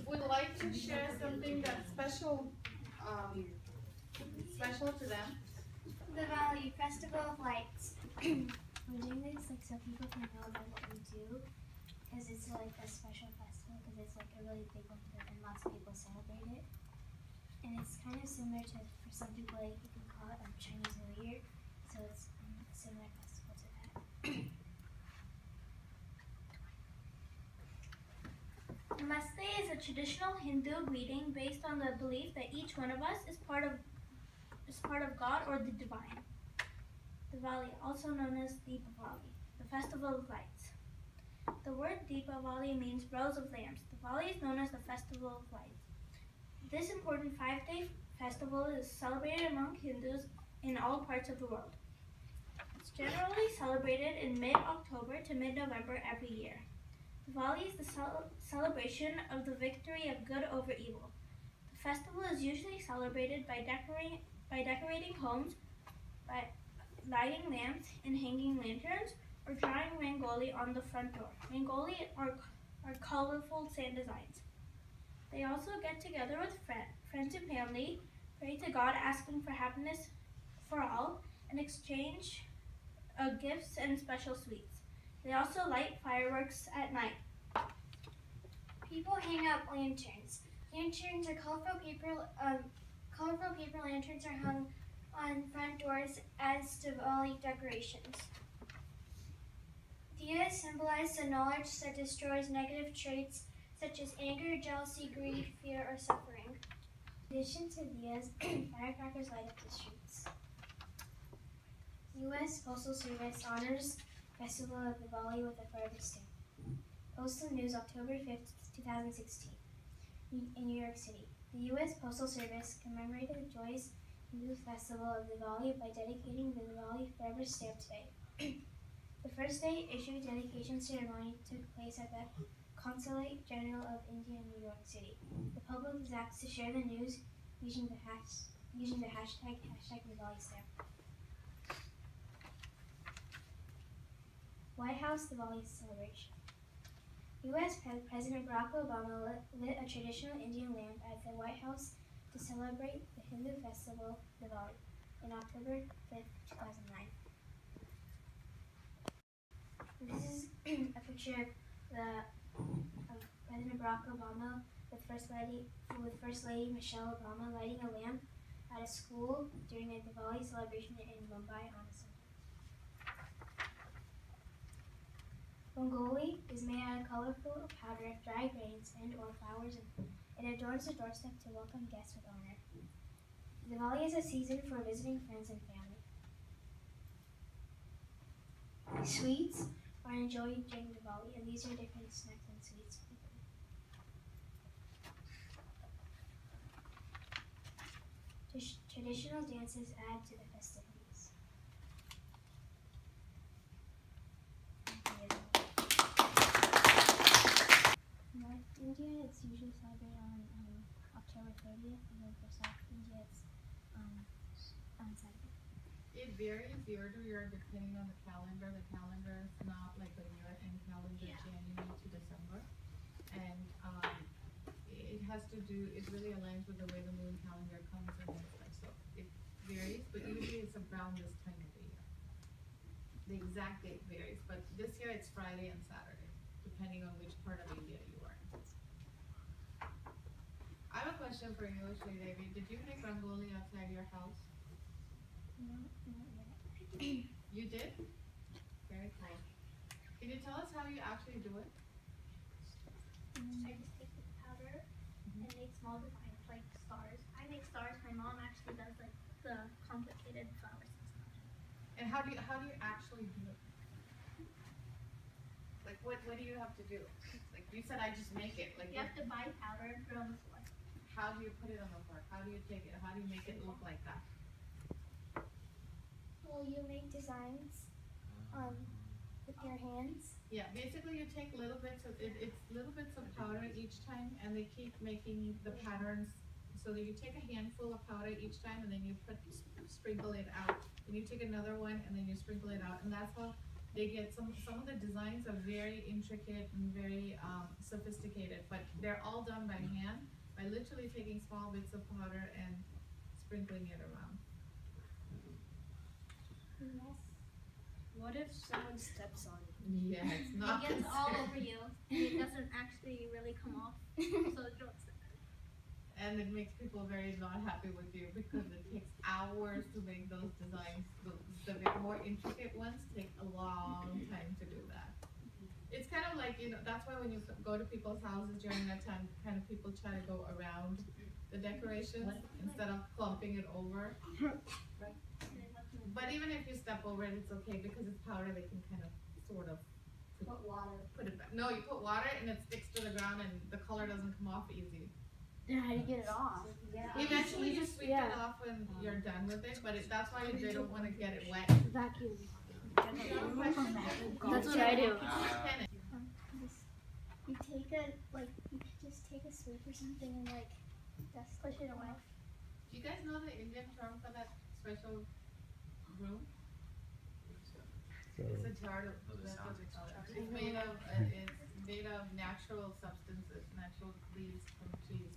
would like to share something that's special, special to them. Diwali, Festival of Lights. We're doing this so people can know about what we do, because it's like a special festival, because it's like a really big one and lots of people celebrate it. And it's kind of similar to, for some people, like you can call it Chinese New Year, so it's a similar festival to that. Namaste is a traditional Hindu greeting based on the belief that each one of us is part of God or the divine. Diwali, also known as Deepavali, the festival of lights. The word Deepavali means rows of lamps. Diwali is known as the festival of lights. This important 5-day festival is celebrated among Hindus in all parts of the world. It's generally celebrated in mid-October to mid-November every year. Diwali is the celebration of the victory of good over evil. The festival is usually celebrated by decorating homes, by lighting lamps and hanging lanterns, or drawing rangoli on the front door. Rangoli are colorful sand designs. They also get together with friends and family, pray to God asking for happiness for all, and exchange gifts and special sweets. They also light fireworks at night. People hang up lanterns. Lanterns are colorful paper lanterns are hung on front doors as Diwali decorations. Diyas symbolize the knowledge that destroys negative traits such as anger, jealousy, greed, fear, or suffering. In addition to diyas, firecrackers light up the streets. U.S. Postal Service honors Festival of Diwali with a forever stamp. Postal News, October 5th, 2016. In New York City, the U.S. Postal Service commemorated the joyous Hindu festival of Diwali by dedicating the Diwali forever stamp today. The first day issue dedication ceremony took place at the Consulate General of India in New York City. The public is asked to share the news using the hashtag Diwali stamp. White House Diwali celebration. U.S. President Barack Obama lit a traditional Indian lamp at the White House to celebrate the Hindu festival Diwali in October 5th, 2009. This is a picture of President Barack Obama with First Lady Michelle Obama lighting a lamp at a school during a Diwali celebration in Mumbai on a Sunday. Rangoli is made out of colorful powder, dry grains, and/or flowers, and it adorns the doorstep to welcome guests with honor. Diwali is a season for visiting friends and family. Sweets are enjoyed during Diwali, and these are different snacks and sweets. Traditional dances add to the festivities. North India, it's usually celebrated on October 30th, and then for South India, it's on Saturday. It varies year to year depending on the calendar. The calendar is not like a year-end calendar, January to December, and it has to do. It really aligns with the way the moon calendar comes in. So it varies, but usually it's around this time of the year. The exact date varies, but this year it's Friday and Saturday, depending on which part of India you are in. I have a question for you, Sridevi. Did you make rangoli outside your house? No, not yet. You did? Very cool. Can you tell us how you actually do it? I just take the powder and make small designs like stars. I make stars. My mom actually does like the complicated flowers and stuff. And how do you actually do it? Like what do you have to do? Like you said, I just make it. Like you have to buy powder and put it on the floor. How do you put it on the floor? How do you take it? How do you make it look like that? Well, you make designs with your hands. Yeah, basically you take little bits of it's little bits of powder each time, and they keep making the patterns. So that you take a handful of powder each time, and then you sprinkle it out. And you take another one, and then you sprinkle it out, and that's how they get some of the designs are very intricate and very sophisticated, but they're all done by hand by literally taking small bits of powder and sprinkling it around. What if someone steps on it? Yeah, it's not. It gets all over you, and it doesn't actually really come off. So don't step on it. And it makes people very not happy with you because it takes hours to make those designs. The more intricate ones take a long time to do that. It's kind of like, you know, that's why when you go to people's houses during that time, kind of people try to go around the decorations instead of clumping it over. But even if you step over it, it's okay because it's powder. They can kind of sort of Put water. put it back. No, you put water and it sticks to the ground and the color doesn't come off easy. Then how do you get it off? Yeah. Eventually you sweep yeah. it off when you're done with it, but that's why they don't want to get it wet. Vacuum. That's what I do. You take a, like, you just take a sweep or something and, like, just push it away. Do you guys know the Indian term for that special broom? It's a jar of, that's what they call it. It's made of natural substances, natural leaves from trees.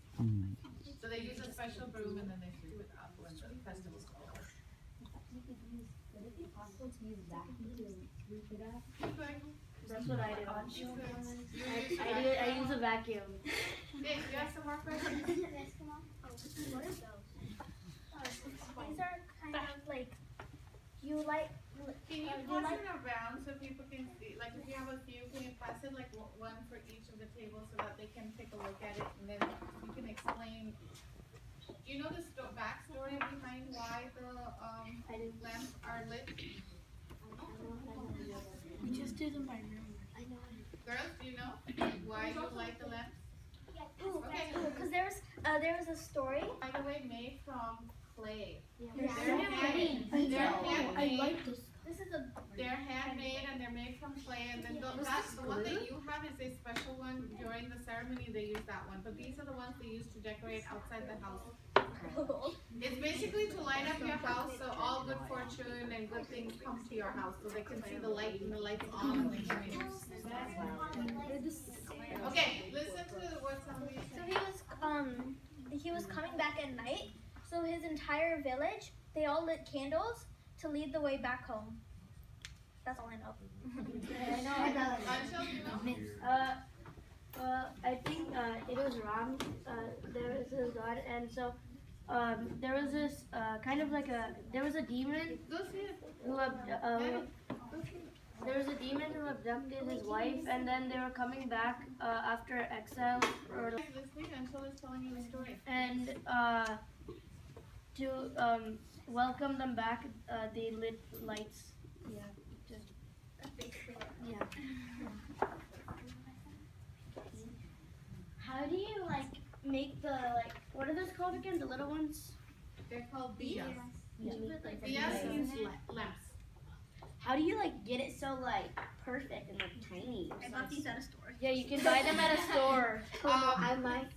So they use a special broom and then they sweep it up when the festival's over. Would it be possible to use vacuum to sweep it up? Keep going. That's what I do. I use a vacuum. Dave, you have some more questions? Yes, come on. Oh, what are those? These are kind of like, you like, Can you you pass like, it around so people can see? Like if you have a few, can you pass it like one for each of the tables so that they can take a look at it and then you can explain. Do you know the backstory behind why the lamps are lit? You just do them by room. I know. Girls, do you know why you light the lamps? Okay. Because there was a story. By the way, made from clay. Yeah. They're handmade. this. This is a. They're handmade and they're made from clay, and then the one that you have is a special one. During the ceremony, they use that one. But these are the ones they use to decorate outside the house. It's basically to light up your house so all good fortune and good things come to your house, so they can see the light and the lights on. Okay, listen to what somebody So said. he was coming back at night. So his entire village, they all lit candles to lead the way back home. That's all I know. Anshul, you know? I think it was Ram. There was his god, and so there was this kind of like there was a demon Go see it. who there was a demon who abducted his wife, and then they were coming back after exile, Listening, Anshul is telling you the story. and to welcome them back, they lit lights. Yeah, just yeah. How do you like make the what are those called again? The little ones? They're called diyas. Diyas Diyas means lamps. How do you like get it so like perfect and like tiny? I bought these at a store. Yeah, you can buy them at a store. I might.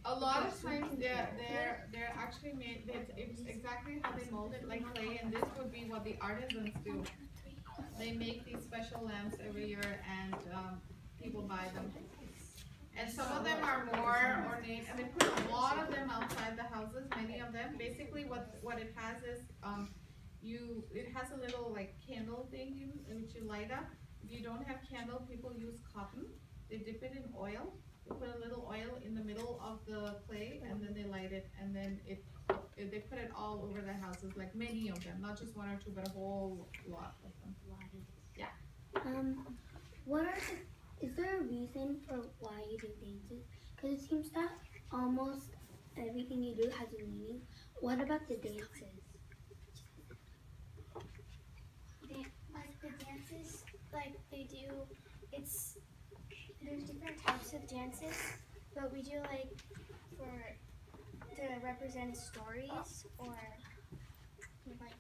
A lot of times they're actually made. It's exactly how they mold it, like clay, and this would be what the artisans do. They make these special lamps every year, and people buy them. And some of them are more ornate, and they put a lot of them outside the houses. Many of them. Basically, what it has is it has a little like candle thing which you light up. If you don't have candle, people use cotton. They dip it in oil. They put a little oil in the middle of the clay, and then they light it, and then they put it all over the houses, like many of them, not just one or two, but a whole lot of them. Yeah. Is there a reason for why you do dances? Because it seems that almost everything you do has a meaning. What about the dances? Like the dances, like they do, there's different types of dances, but we do like to represent stories or like.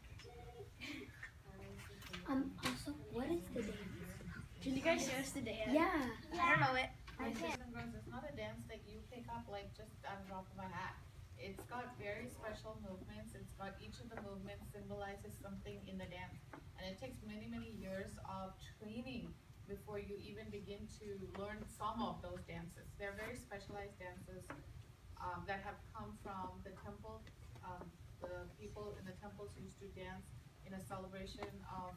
Also, what is the dance? Can you guys show us the dance? Yeah. I don't know it. It's not a dance that you pick up like just on the top of a hat. It's got very special movements. It's got each of the movements symbolizes something in the dance. And it takes many, many years of training before you even begin to learn some of those dances. They're very specialized dances that have come from the temple. The people in the temples used to dance in a celebration of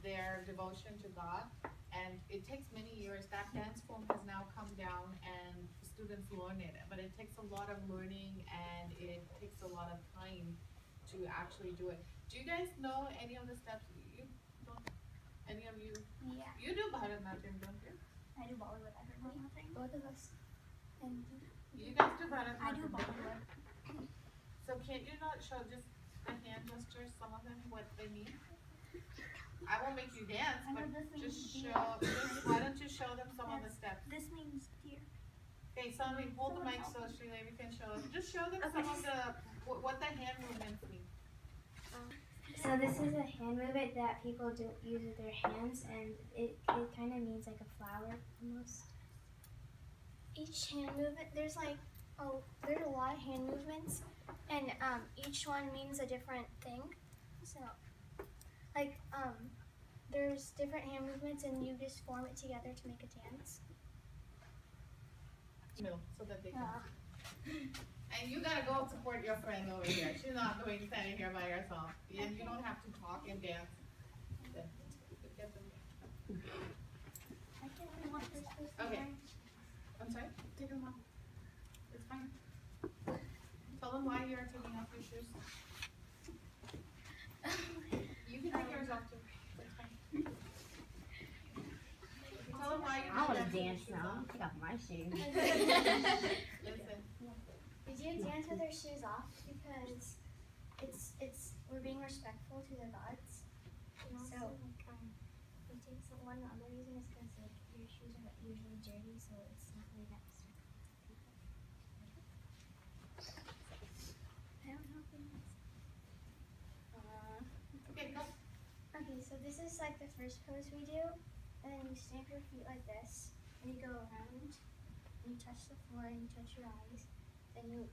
their devotion to God. And it takes many years. That dance form has now come down and students learn it. But it takes a lot of learning and it takes a lot of time to actually do it. Do you guys know any of the steps? You don't? Any of you? Yeah. You do Bharatanatyam, don't you? I do Bollywood. I heard nothing. Both of us. And You guys do I Bharatanatyam. do Bollywood. So can you not show just the hand gestures, some of them, what they mean? I won't make you dance, I know but this means just deer. show, why don't you show them some of the steps? This means deer. Okay, Sonny, hold the mic so Sridevi can show us. Just show them some of the, what the hand movements mean. So this is a hand movement that people do use with their hands, and it kind of means like a flower almost. Each hand movement, there's a lot of hand movements, and each one means a different thing. So, there's different hand movements, and you just form it together to make a dance. Middle, so that they can see. And you gotta go support your friend over here. She's not going standing here by herself. And you don't have to talk and dance. I can't really want this. Okay. I'm sorry? Take them off. It's fine. Tell them why you're taking off your shoes. You can take yours off too. It's fine. Tell them why you're I want to taking dance your shoes now. off. Take off my shoes. Listen. We do dance with our shoes off because we're being respectful to the gods. So we take one other reason is because your shoes are usually dirty, so it's not really that respectful to people. I don't know if it is. Okay, go. Okay, so this is like the first pose we do, and then you stamp your feet like this, and you go around, and you touch the floor, and you touch your eyes, then you